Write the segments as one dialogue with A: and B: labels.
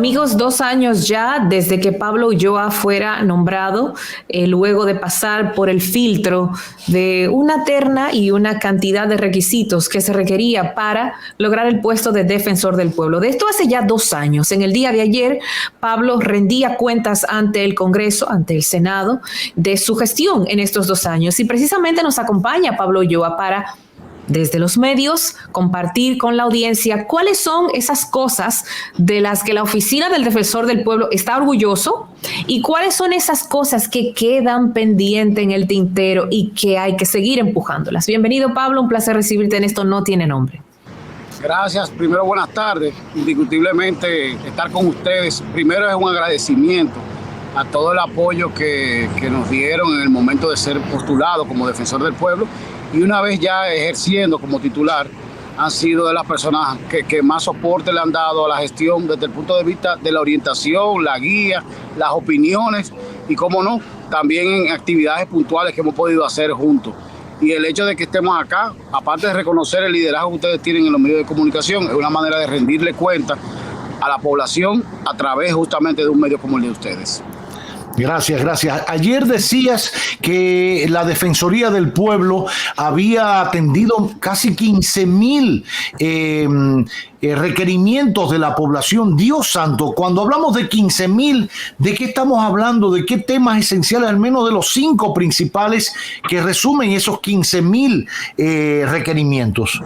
A: Amigos, 2 años ya desde que Pablo Ulloa fuera nombrado, luego de pasar por el filtro de una terna y una cantidad de requisitos que se requería para lograr el puesto de defensor del pueblo. De esto hace ya 2 años. En el día de ayer, Pablo rendía cuentas ante el Congreso, ante el Senado, de su gestión en estos 2 años. Y precisamente nos acompaña Pablo Ulloa para, desde los medios, compartir con la audiencia cuáles son esas cosas de las que la Oficina del Defensor del Pueblo está orgulloso y cuáles son esas cosas que quedan pendientes en el tintero y que hay que seguir empujándolas. Bienvenido, Pablo, un placer recibirte en Esto No Tiene Nombre.
B: Gracias, primero buenas tardes. Indiscutiblemente estar con ustedes, primero es un agradecimiento a todo el apoyo que nos dieron en el momento de ser postulado como defensor del pueblo. Y una vez ya ejerciendo como titular, han sido de las personas que más soporte le han dado a la gestión desde el punto de vista de la orientación, la guía, las opiniones y, cómo no, también en actividades puntuales que hemos podido hacer juntos. Y el hecho de que estemos acá, aparte de reconocer el liderazgo que ustedes tienen en los medios de comunicación, es una manera de rendirle cuenta a la población a través justamente de un medio como el de ustedes.
C: Gracias, gracias. Ayer decías que la Defensoría del Pueblo había atendido casi 15,000 requerimientos de la población. Dios santo, cuando hablamos de 15,000, ¿de qué estamos hablando? ¿De qué temas esenciales? Al menos de los 5 principales que resumen esos 15,000 requerimientos.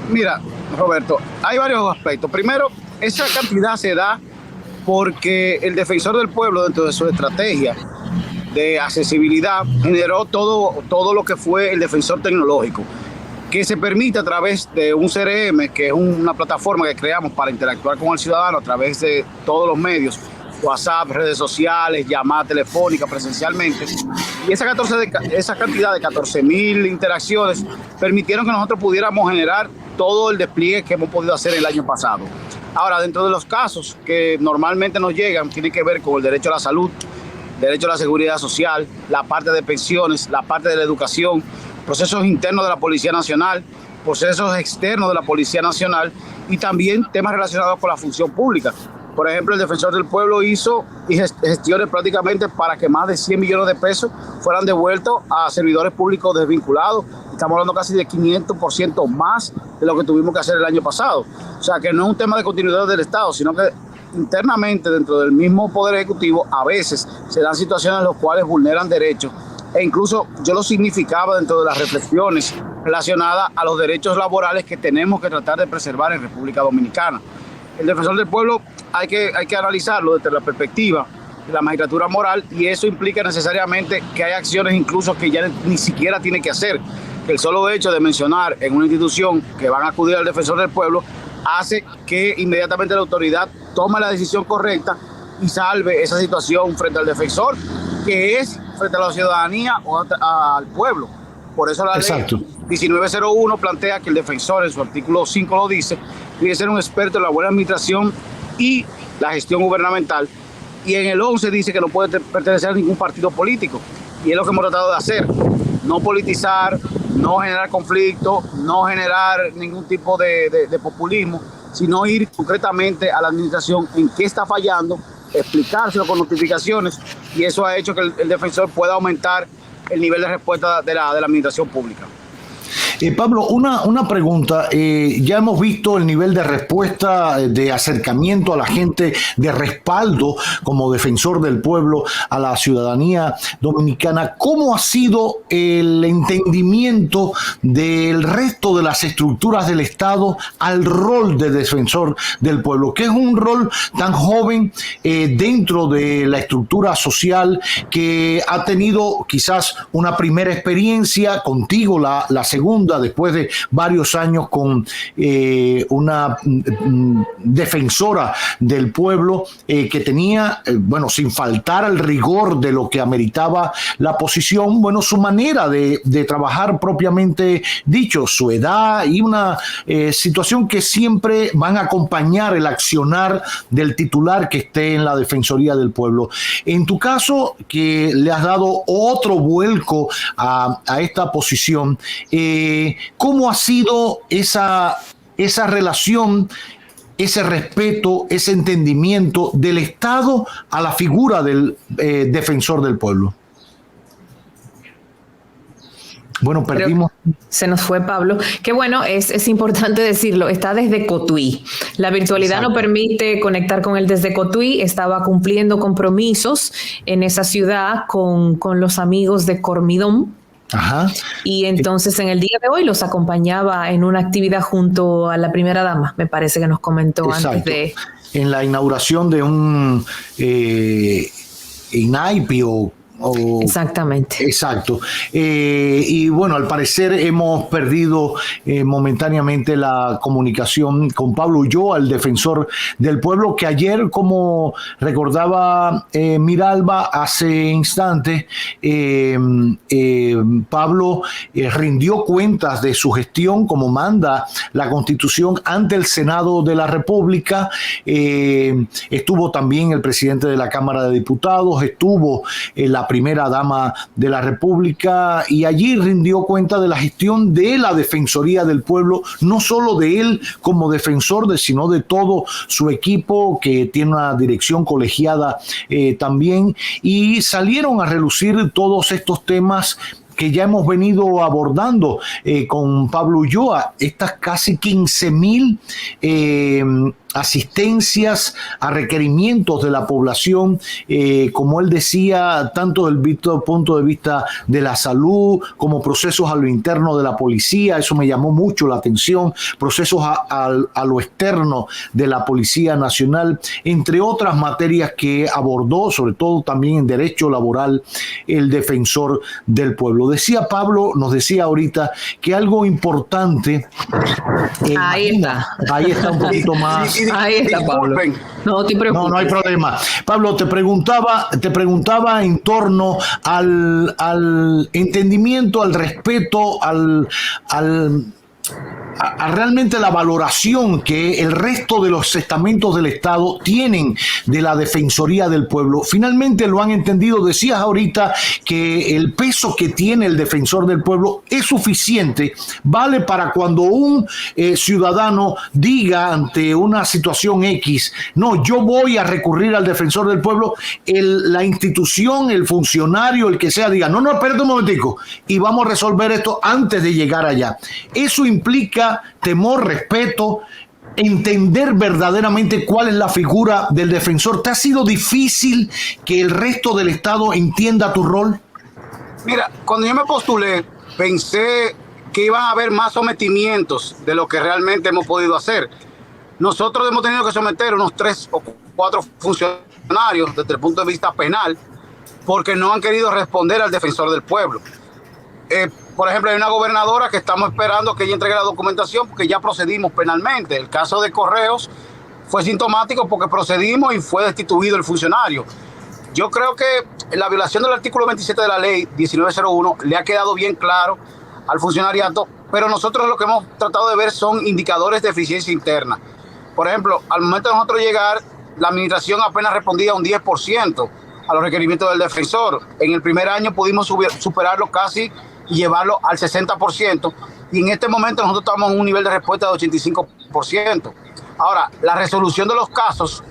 B: Mira, Roberto, hay varios aspectos. Primero, esa cantidad se da porque el Defensor del Pueblo, dentro de su estrategia de accesibilidad, generó todo lo que fue el defensor tecnológico, que se permite a través de un CRM, que es una plataforma que creamos para interactuar con el ciudadano a través de todos los medios, WhatsApp, redes sociales, llamada telefónica, presencialmente. Y esa cantidad de 14,000 interacciones permitieron que nosotros pudiéramos generar todo el despliegue que hemos podido hacer el año pasado. Ahora, dentro de los casos que normalmente nos llegan, tiene que ver con el derecho a la salud, derecho a la seguridad social, la parte de pensiones, la parte de la educación, procesos internos de la Policía Nacional, procesos externos de la Policía Nacional y también temas relacionados con la función pública. Por ejemplo, el Defensor del Pueblo hizo gestiones prácticamente para que más de 100 millones de pesos fueran devueltos a servidores públicos desvinculados. Estamos hablando casi de 500% más de lo que tuvimos que hacer el año pasado. O sea, que no es un tema de continuidad del Estado, sino que internamente dentro del mismo Poder Ejecutivo a veces se dan situaciones en las cuales vulneran derechos. E incluso yo lo significaba dentro de las reflexiones relacionadas a los derechos laborales que tenemos que tratar de preservar en República Dominicana. El Defensor del Pueblo hay que analizarlo desde la perspectiva de la magistratura moral, y eso implica necesariamente que hay acciones incluso que ya ni siquiera tiene que hacer. El solo hecho de mencionar en una institución que van a acudir al Defensor del Pueblo hace que inmediatamente la autoridad tome la decisión correcta y salve esa situación frente al defensor, que es frente a la ciudadanía o al pueblo. Por eso la
C: Exacto.
B: ley 1901 plantea que el defensor, en su artículo 5 lo dice, debe ser un experto en la buena administración y la gestión gubernamental. Y en el 11 dice que no puede pertenecer a ningún partido político. Y es lo que hemos tratado de hacer. No politizar, no generar conflicto, no generar ningún tipo de populismo, sino ir concretamente a la administración en qué está fallando, explicárselo con notificaciones, y eso ha hecho que el defensor pueda aumentar el nivel de respuesta de la administración pública.
C: Pablo, una pregunta. Ya hemos visto el nivel de respuesta, de acercamiento a la gente, de respaldo como defensor del pueblo a la ciudadanía dominicana. ¿Cómo ha sido el entendimiento del resto de las estructuras del Estado al rol de defensor del pueblo, que es un rol tan joven dentro de la estructura social, que ha tenido quizás una primera experiencia contigo, la segunda, después de varios años con una defensora del pueblo que tenía, bueno, sin faltar al rigor de lo que ameritaba la posición, bueno, su manera de trabajar propiamente dicho, su edad y una situación que siempre van a acompañar el accionar del titular que esté en la Defensoría del Pueblo. En tu caso, que le has dado otro vuelco a esta posición, ¿cómo ha sido esa relación ese respeto, ese entendimiento del Estado a la figura del defensor del pueblo? Bueno, perdimos.
A: Se nos fue Pablo. Que bueno, es importante decirlo, está desde Cotuí. La virtualidad no permite conectar con él desde Cotuí. Estaba cumpliendo compromisos en esa ciudad con los amigos de Cormidón.
C: Ajá.
A: Y entonces en el día de hoy los acompañaba en una actividad junto a la primera dama, me parece que nos comentó. Exacto. Antes de...
C: En la inauguración de un INAIPI
A: Exactamente.
C: Exacto. Y bueno, al parecer hemos perdido momentáneamente la comunicación con Pablo Ulloa, el defensor del pueblo, que ayer, como recordaba Miralba hace instantes, Pablo rindió cuentas de su gestión como manda la Constitución ante el Senado de la República. Estuvo también el presidente de la Cámara de Diputados, estuvo la primera dama de la República, y allí rindió cuenta de la gestión de la Defensoría del Pueblo, no solo de él como defensor, sino de todo su equipo, que tiene una dirección colegiada también, y salieron a relucir todos estos temas que ya hemos venido abordando con Pablo Ulloa, estas casi 15,000 asistencias a requerimientos de la población, como él decía, tanto desde el punto de vista de la salud como procesos a lo interno de la policía. Eso me llamó mucho la atención, procesos a lo externo de la Policía Nacional, entre otras materias que abordó, sobre todo también en derecho laboral, el defensor del pueblo. Decía Pablo, nos decía ahorita que algo importante,
A: ahí
C: está un poquito más.
A: Ahí está, Pablo. No te preocupes.
C: No hay problema. Pablo, te preguntaba en torno al entendimiento, al respeto, a realmente la valoración que el resto de los estamentos del Estado tienen de la Defensoría del Pueblo. Finalmente lo han entendido. Decías ahorita que el peso que tiene el Defensor del Pueblo es suficiente, vale para cuando un ciudadano diga ante una situación X, no, yo voy a recurrir al Defensor del Pueblo, la institución, el funcionario, el que sea, diga, no, espérate un momentico, y vamos a resolver esto antes de llegar allá. Eso implica temor, respeto, entender verdaderamente cuál es la figura del defensor. ¿Te ha sido difícil que el resto del Estado entienda tu rol?
B: Mira, cuando yo me postulé, pensé que iban a haber más sometimientos de lo que realmente hemos podido hacer. Nosotros hemos tenido que someter unos 3 o 4 funcionarios desde el punto de vista penal porque no han querido responder al defensor del pueblo. Por ejemplo, hay una gobernadora que estamos esperando que ella entregue la documentación porque ya procedimos penalmente. El caso de Correos fue sintomático porque procedimos y fue destituido el funcionario. Yo creo que la violación del artículo 27 de la ley 1901 le ha quedado bien claro al funcionariato, pero nosotros lo que hemos tratado de ver son indicadores de eficiencia interna. Por ejemplo, al momento de nosotros llegar, la administración apenas respondía un 10% a los requerimientos del defensor. En el primer año pudimos superarlo casi y llevarlo al 60%, y en este momento nosotros estamos en un nivel de respuesta de 85%. Ahora, la resolución de los casos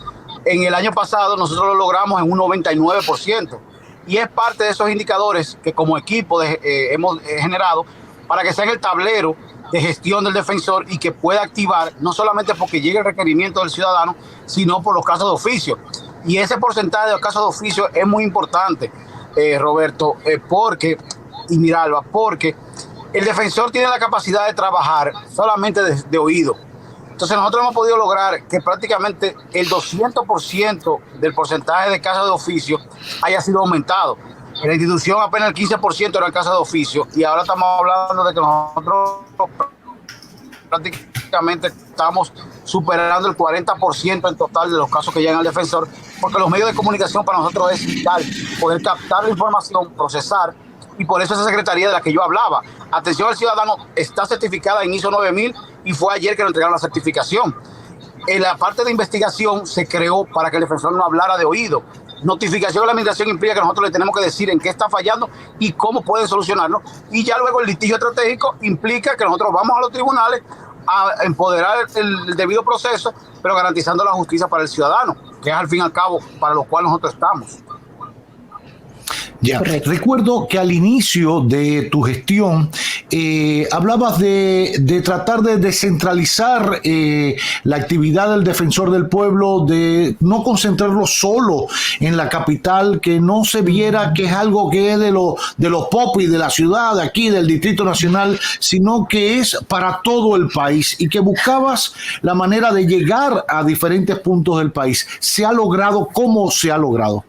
B: en el año pasado nosotros lo logramos en un 99%, y es parte de esos indicadores que como equipo hemos generado para que sea el tablero de gestión del defensor y que pueda activar, no solamente porque llegue el requerimiento del ciudadano, sino por los casos de oficio. Y ese porcentaje de los casos de oficio es muy importante, Roberto, y Miralba, porque el defensor tiene la capacidad de trabajar solamente de oído. Entonces nosotros hemos podido lograr que prácticamente el 200% del porcentaje de casos de oficio haya sido aumentado. En la institución apenas el 15% eran casos de oficio, y ahora estamos hablando de que nosotros prácticamente estamos superando el 40% en total de los casos que llegan al defensor, porque los medios de comunicación para nosotros es vital, poder captar la información, procesar, y por eso esa secretaría de la que yo hablaba, Atención al Ciudadano, está certificada en ISO 9000 y fue ayer que nos entregaron la certificación. En la parte de investigación se creó para que el defensor no hablara de oído. Notificación de la administración implica que nosotros le tenemos que decir en qué está fallando y cómo pueden solucionarlo. Y ya luego el litigio estratégico implica que nosotros vamos a los tribunales a empoderar el debido proceso, pero garantizando la justicia para el ciudadano, que es al fin y al cabo para lo cual nosotros estamos.
C: Ya, recuerdo que al inicio de tu gestión hablabas de tratar de descentralizar la actividad del defensor del pueblo, de no concentrarlo solo en la capital, que no se viera que es algo que es de los popis de la ciudad, de aquí, del Distrito Nacional, sino que es para todo el país y que buscabas la manera de llegar a diferentes puntos del país. ¿Se ha logrado? ¿Cómo se ha logrado?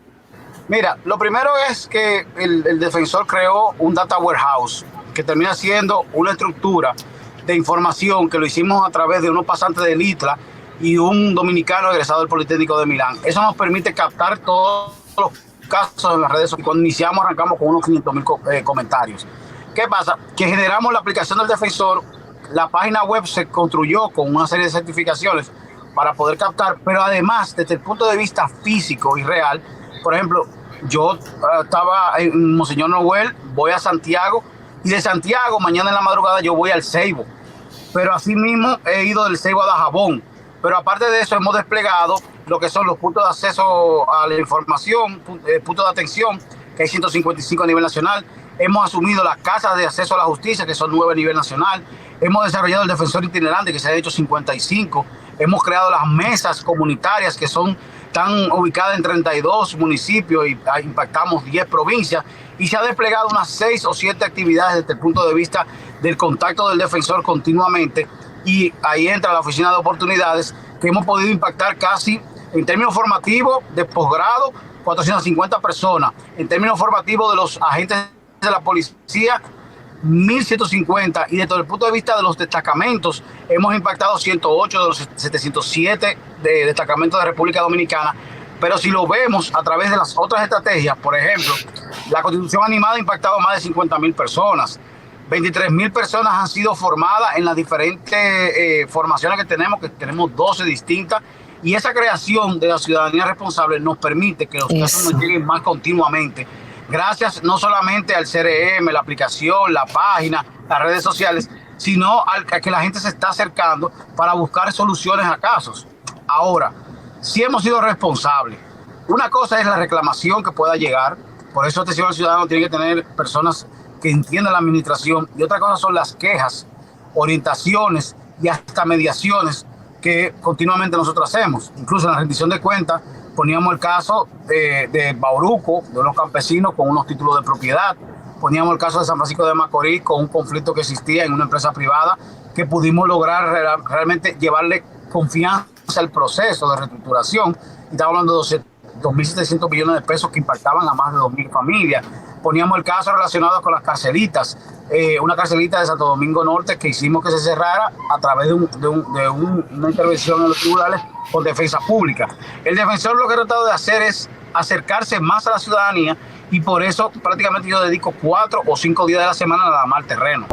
B: Mira, lo primero es que el defensor creó un data warehouse que termina siendo una estructura de información que lo hicimos a través de unos pasantes de ITLA y un dominicano egresado del Politécnico de Milán. Eso nos permite captar todos los casos en las redes sociales. Cuando iniciamos arrancamos con unos 500,000 comentarios. ¿Qué pasa? Que generamos la aplicación del defensor, la página web se construyó con una serie de certificaciones para poder captar, pero además desde el punto de vista físico y real. Por ejemplo, yo estaba en Monseñor Noel, voy a Santiago, y de Santiago mañana en la madrugada yo voy al Ceibo. Pero así mismo he ido del Ceibo a Dajabón. Pero aparte de eso hemos desplegado lo que son los puntos de acceso a la información, puntos de atención, que hay 155 a nivel nacional. Hemos asumido las casas de acceso a la justicia, que son 9 a nivel nacional. Hemos desarrollado el defensor itinerante, que se ha hecho 55. Hemos creado las mesas comunitarias, que están ubicadas en 32 municipios y impactamos 10 provincias. Y se ha desplegado unas 6 o 7 actividades desde el punto de vista del contacto del defensor continuamente. Y ahí entra la oficina de oportunidades, que hemos podido impactar casi, en términos formativos, de posgrado, 450 personas. En términos formativos de los agentes de la policía, 1.150, y desde el punto de vista de los destacamentos hemos impactado 108 de los 707 de destacamentos de República Dominicana. Pero si lo vemos a través de las otras estrategias, por ejemplo, la Constitución Animada ha impactado más de 50,000 personas, 23,000 personas han sido formadas en las diferentes formaciones que tenemos 12 distintas, y esa creación de la ciudadanía responsable nos permite que los casos nos lleguen más continuamente. Gracias no solamente al CRM, la aplicación, la página, las redes sociales, sino a que la gente se está acercando para buscar soluciones a casos. Ahora, sí hemos sido responsables. Una cosa es la reclamación que pueda llegar, por eso atención al ciudadano tiene que tener personas que entiendan la administración, y otra cosa son las quejas, orientaciones y hasta mediaciones que continuamente nosotros hacemos. Incluso en la rendición de cuentas poníamos el caso de Bauruco, de unos campesinos con unos títulos de propiedad. Poníamos el caso de San Francisco de Macorís con un conflicto que existía en una empresa privada, que pudimos lograr realmente llevarle confianza al proceso de reestructuración. Y estamos hablando de 2.700 millones de pesos que impactaban a más de 2.000 familias. Poníamos el caso relacionado con las carcelitas, una carcelita de Santo Domingo Norte que hicimos que se cerrara a través de una intervención en los tribunales por defensa pública. El defensor lo que ha tratado de hacer es acercarse más a la ciudadanía, y por eso prácticamente yo dedico 4 o 5 días de la semana nada más al terreno.